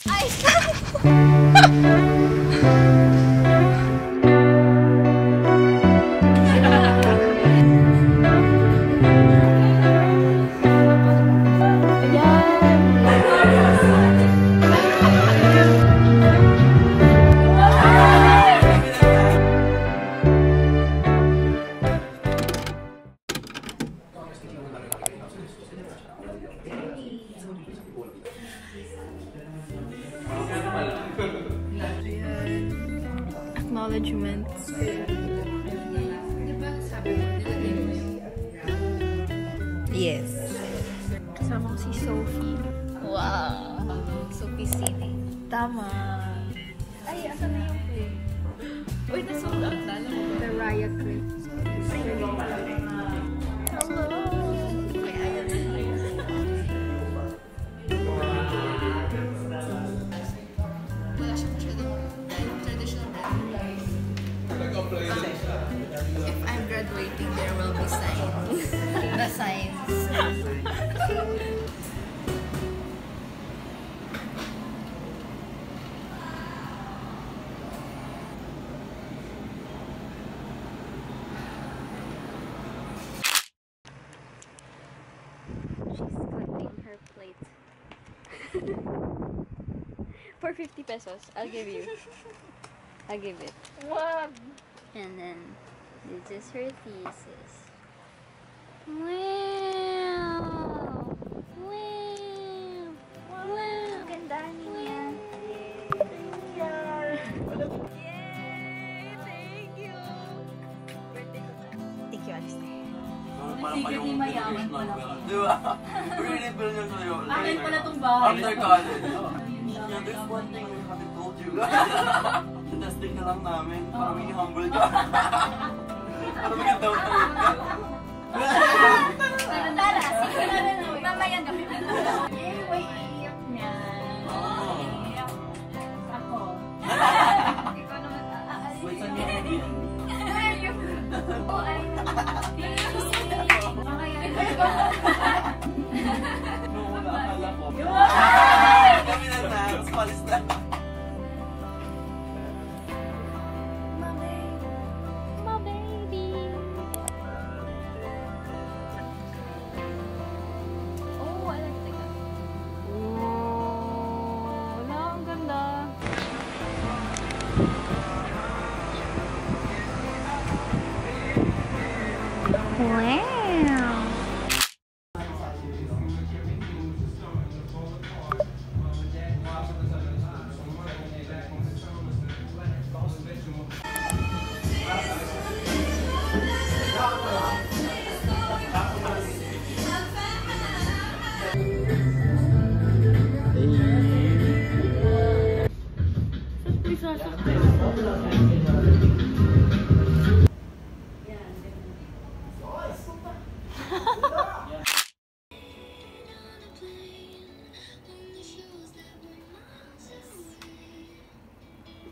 Ay! Acknowledgements. Yes. Kasama ko si Sophie. Wow. Sophie Cine. Tama. Ay, asan na yung play? Uy, na-sold out na. The Riot Clip. Hello. May ayaw na. Wala siya masyadong traditional brand. If I'm graduating, there will be signs. The signs. She's cutting her plate. For 50 pesos, I'll give you. I'll give it. Wow. And then, this is her thesis. Wow! Wow! Wow! Ganda niya. Yay! Thank you! Thank you, Alice. Parang kayong mayaman pala ko. Di ba? Re-reveal niya sa'yo. Akin pala tong bahay. After college. Yeah, there's one thing we haven't told you. Testing na lang namin. Parang humble ka. Parang mag-down to it ka. Tara, sige na rin. Mamaya gabi na. May iiyak niya. Iiyak. Ako. Ikaw naman aalis. Wait, saan niya nabili? Oh, ay. Nung una, akala ko. Kami na na. Tapos palis na. My baby. Oh, I like that. Oh, wala, ang ganda. Wow.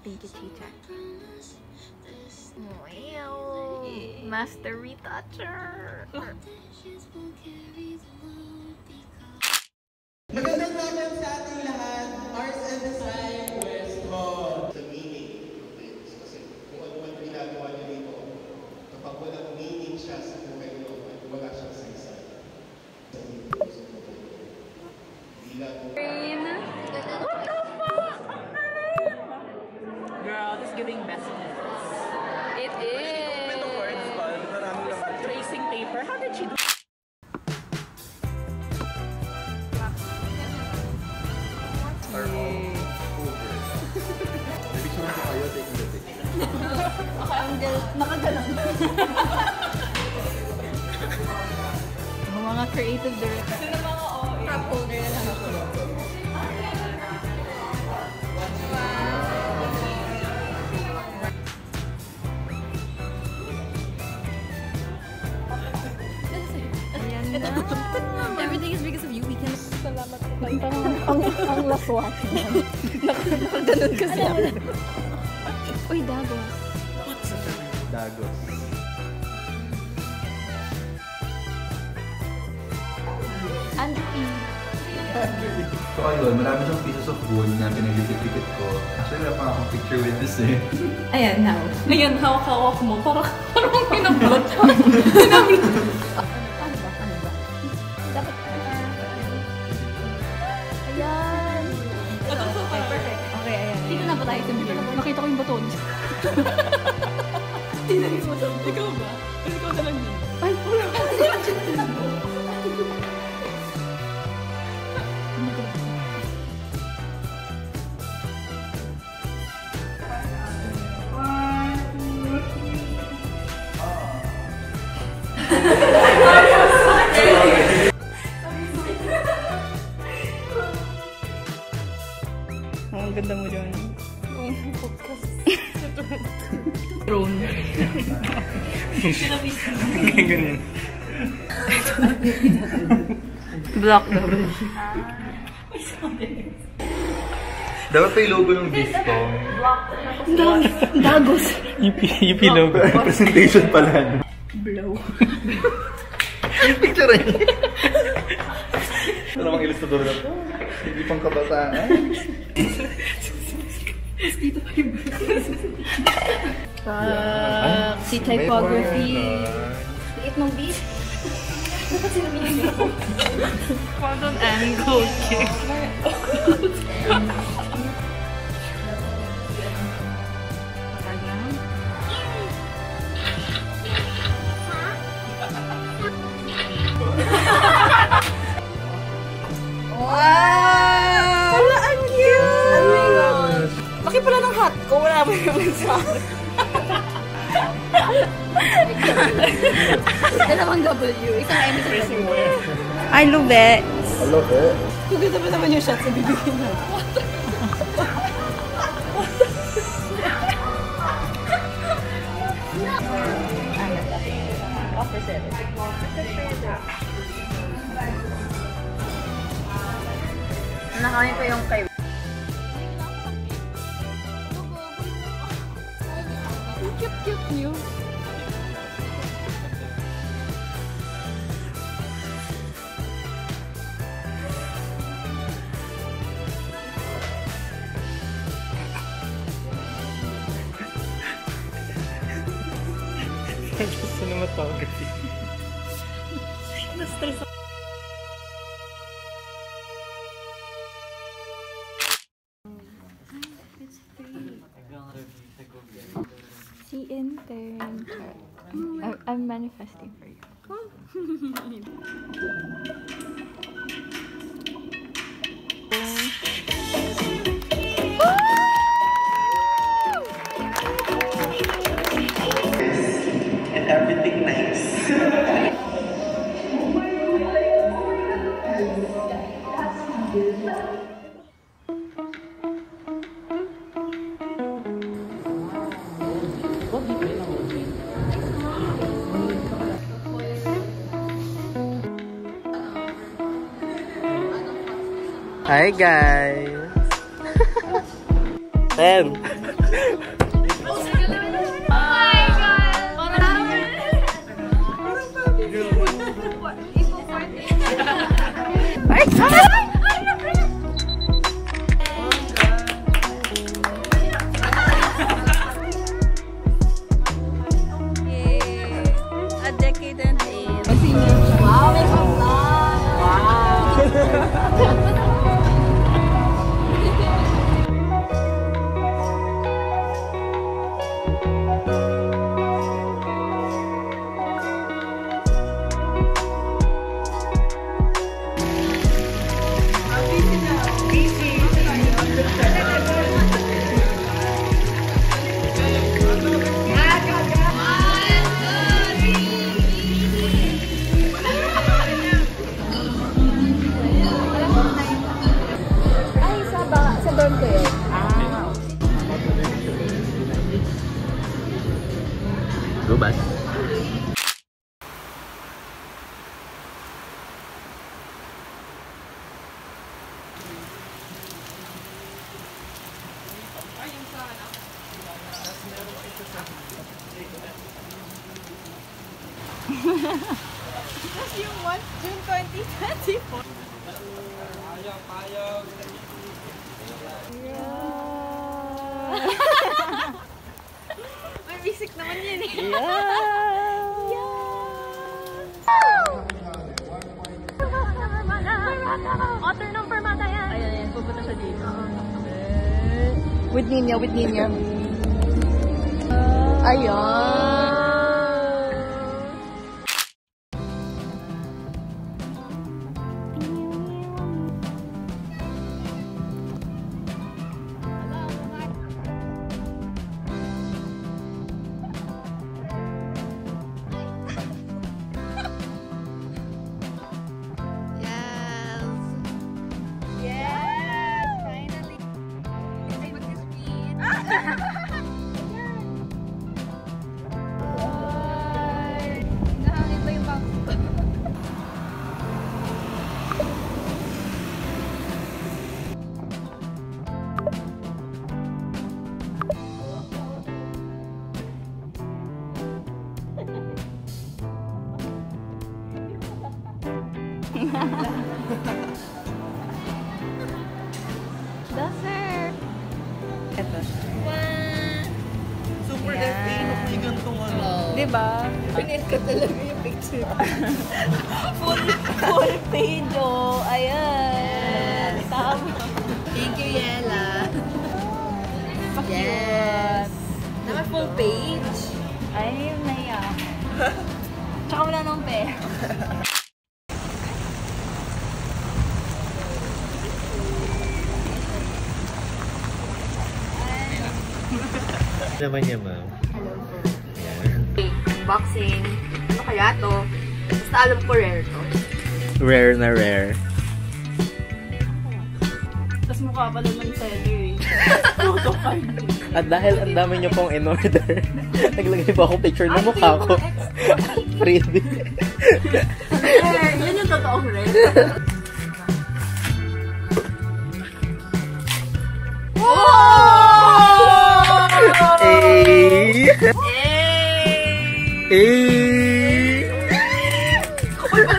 Thank you, Tita. Wow! Master retoucher! Magandang hapon sa ating lahat, Arts and Design West Hall. Sa meaning, kasi kung ano man ginagawa niyo dito, kapag walang meaning siya sa buhay niyo, at wala siyang saysay. Girl, this is giving best hits. It is! Tracing paper. How did she do? Maybe someone ko kayo taking the picture. Nakagalang. Mga creative director. Prop holder na lang ako. Everything is because of you. We can... Salamat po kayo. Ang laswat. Nakaganon kasi ako. Uy, Dagos. Dagos. Andrew E. So ayun, marami siyang pieces of wood na pinagdikit-dikit ko. Actually, wala pa akong picture with this eh. Ayan, now. Ngayon, hawak-hawak mo. Parang pinablot siya. Ano ba? Dapat ayan. Okay, perfect. Okay, ayan. Dito na ba tayo sa video? Nakita ko yung baton. Ikaw ba? Ikaw na lang yun. Ay, wala. Ang ganda mo dyan. Drone. Ganyan. Black na rin. Dapat pa yung logo ng disco. Dagos. EP logo. Presentation pala. Blow. Picture rin. Ano namang ilustrador na po? Hindi pang kabataan. Si typography. Liit ng beat. Quantum angle. Wow! Wala, ang cute! Oh my gosh! Laki pala ng hat ko. Wala mo yung sa dalawang W. Isang M. I love it. I love it. Kuganda pa naman yung shots na bibigyan na. Nakain ko yung kay... Cute niyo. Cinematography. Na-stress ako. See intern. I'm manifesting for you. And everything nice. Hi guys! 10! A decade and eight. Wow, may pang-vlog! Wow! Sa dorm ko yun. Lubas. Just yung 1 June 2024. May basic naman yan eh. Otter ng Permata yan. Ayan, pupunta siya dito. With Nina. Ayan. Dessert! Ito. Super FA, may gantong ano. Diba? Pinit ka talaga yung picture. full page, oh. Ayan. Tama. Thank you, Yela. Yes. Naman full page. Ay, naiyak. Tsaka wala nung pera. Naman niya, ma'am. Hello po. Unboxing. Ano kaya to? Basta alam ko rare to. Rare na rare. Tapos mukha pa naman seller eh. Photo card. At dahil ang dami niyo pong in-order, naglagay pa ako picture ng mukha ko. Freebie. Rare. Yan yung totoong rare.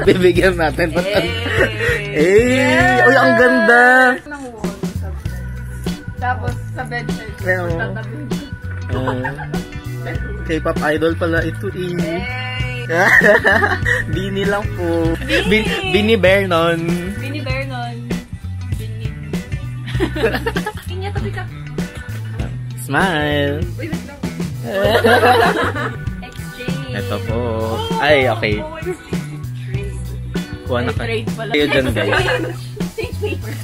Bibigyan natin. Uy, ang ganda! Tapos sa bedside. K-pop idol pala ito Bini lang po. Bini Vernon. Bini Vernon. Bini. Kanya tabi ka. Smile! Uy, wait lang. Exchange. Ito po. Ay, okay. Kuha na ka. Trade pala. Kayo dyan, guys. Exchange paper.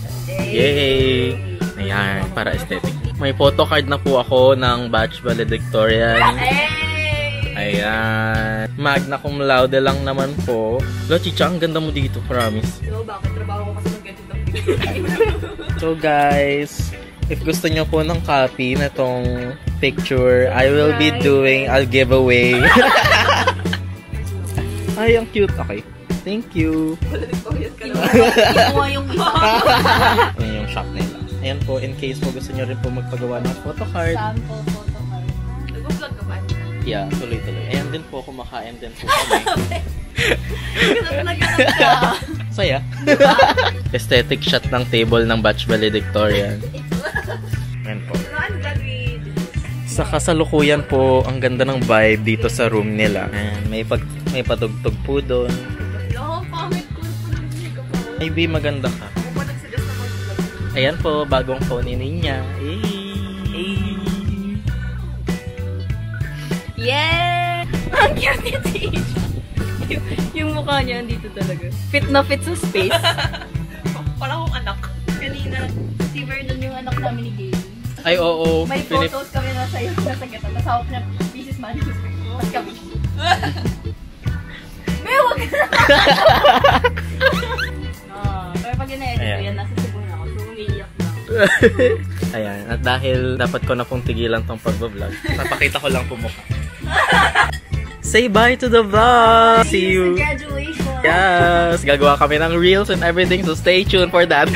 Yay! Ayan, para aesthetic. May photocard na po ako ng batch valedictorian. Ayan. Magna cum laude lang naman po. Lo, Chicha, ang ganda mo dito, promise. Diba, bakit trabaho ko kasi mag-edit ng So guys, if gusto nyo po ng copy na tong picture, I will be doing a giveaway. Ay, ang cute. Okay. Thank you. Kinuha yung isa. Ayan yung shop nila. Ayan po, in case po gusto nyo rin po magpagawa ng photocard. Sample photo card. Nag-vlog ka ba? Yeah, tuloy-tuloy. Ayan din po, kumakain din po kami. Saya. Aesthetic shot ng table ng batch valedictorian. Ayan po. Sa kasalukuyan po, ang ganda ng vibe dito sa room nila. Ayan, may padugtog po doon. Maybe maganda ka. Ayan po, bagong phone ni Ninya. Yeah! Ang cute ni Tisha. Yung mukha niya andito talaga. Fit na fit sa space. Parang akong anak. Kanina, si Vernon yung anak namin ni Gayle. Ay, oo. May photos kami nasa iyo, nasa gata. Nasa hawak niya, pieces management. Mas kami. May wag na! Pero pag yun-edit ko yan, nasa Cebu na ako. So, umiiyak na ako. Ayan, at dahil dapat ko na pong tigilan tong pagbablog, napakita ko lang po mukha. Say bye to the vlog! See you! Congratulations! Yes! Gagawa kami ng reels and everything, so stay tuned for that!